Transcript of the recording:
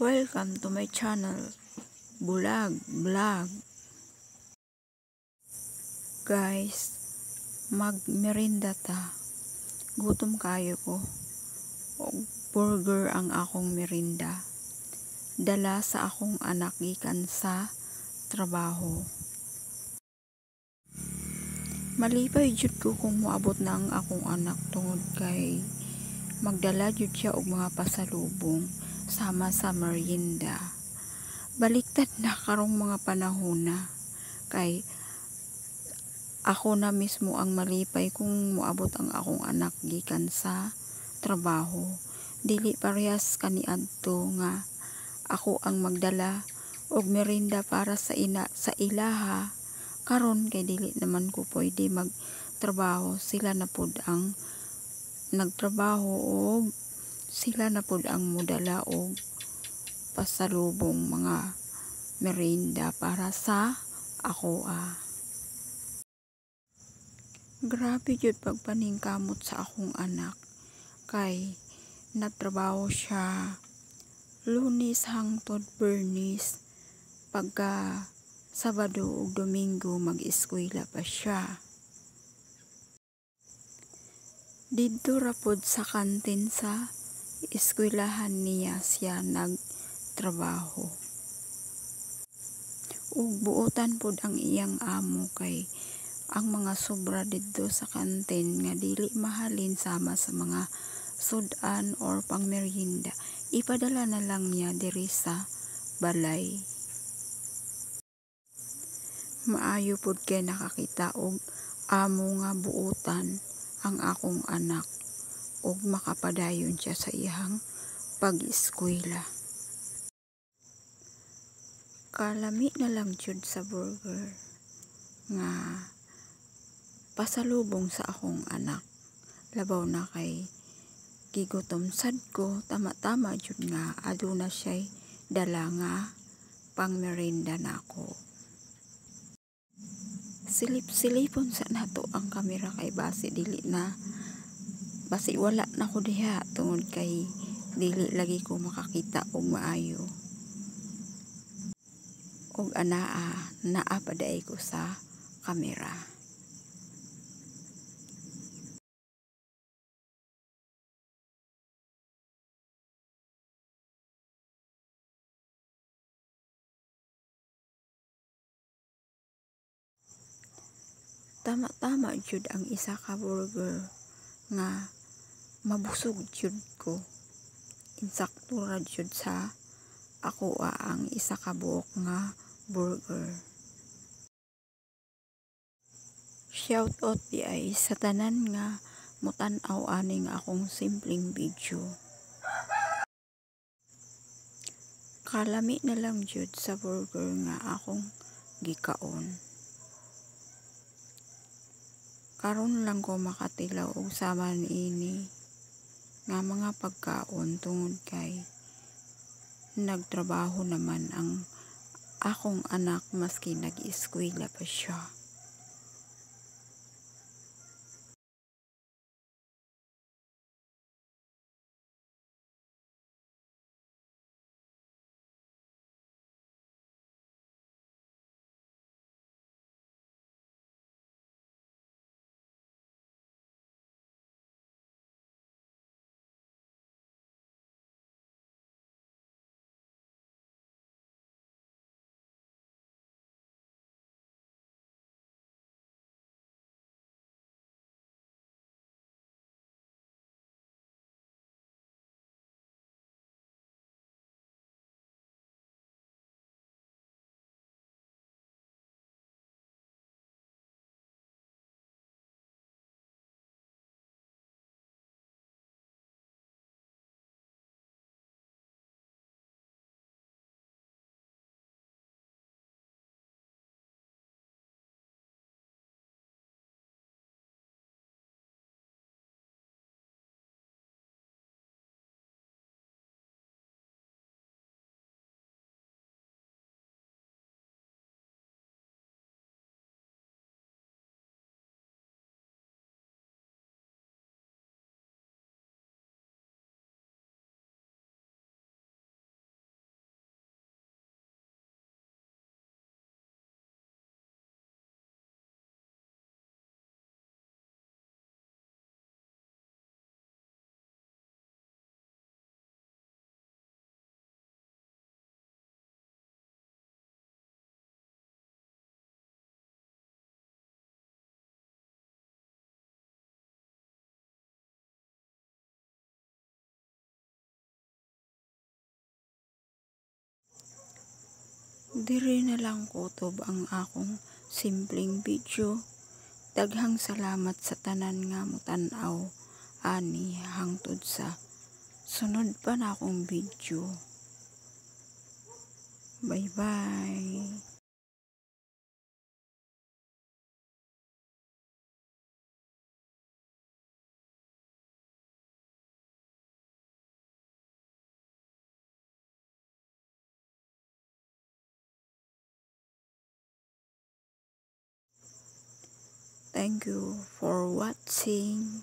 Welcome to my channel, Bulag Vlog. Guys, magmerinda ta. Gutom kayo ko. Og burger ang akong merinda. Dala sa akong anak gikan sa trabaho. Malipay jud ko kung moabot na ang akong anak tungod kay magdala jud siya og mga pasalubong sama sa merienda. Baliktad na karong mga panahon na kay ako na mismo ang malipay kung moabot ang akong anak gikan sa trabaho. Dili parehas kaniadto nga ako ang magdala og merienda para sa ilaha karon kay dili naman ko pwede magtrabaho. Sila na pud ang nagtrabaho og sila na pud ang modala og pasalubong mga merienda para sa ako. Grabe jud pagpaningkamot sa akong anak kay nagtrabaho siya Lunes hangtod Biyernes, pagka Sabado ug Domingo mag-eskwela pa siya. Didto ra pod sa kantin sa eskwelahan niya siya nagtrabaho. Ug buotan pod ang iyang amo kay ang mga sobra didto sa kantin nga dili mahalin sama sa mga sudan or pangmerienda, ipadala na lang niya diri sa balay. Maayo pod kay nakakita og amo nga buotan ang akong anak ug makapadayon siya sa iyang pag-eskwela. Kalami na lang jud sa burger nga pasalubong sa akong anak. Labaw na kay gigutom sad ko, tama-tama jud nga aduna siya'y dala nga pang merienda nako. Silip-silipon sa nato ang kamera kay basi wala na ko diha tungod kay dili lagi ko makakita og maayo. Og naa paday ko sa kamera. Tama-tama jud ang isa ka burger nga mabusog jud ko. Insakto ra jud sa ako ang isa ka buok nga burger. Shout out di ay sa tanan nga mutan-aw aning akong simpleng video. Kalami na lang jud sa burger nga akong gikaon. Karon lang ko makatilaw og sama niini nga mga pagkaon tungod kay nagtrabaho naman ang akong anak maski nag-eskwela pa siya. Diri na lang kutob ang akong simpleng video. Daghang salamat sa tanan nga motan-aw ani hangtod sa sunod pa na akong video. Bye bye. Thank you for watching.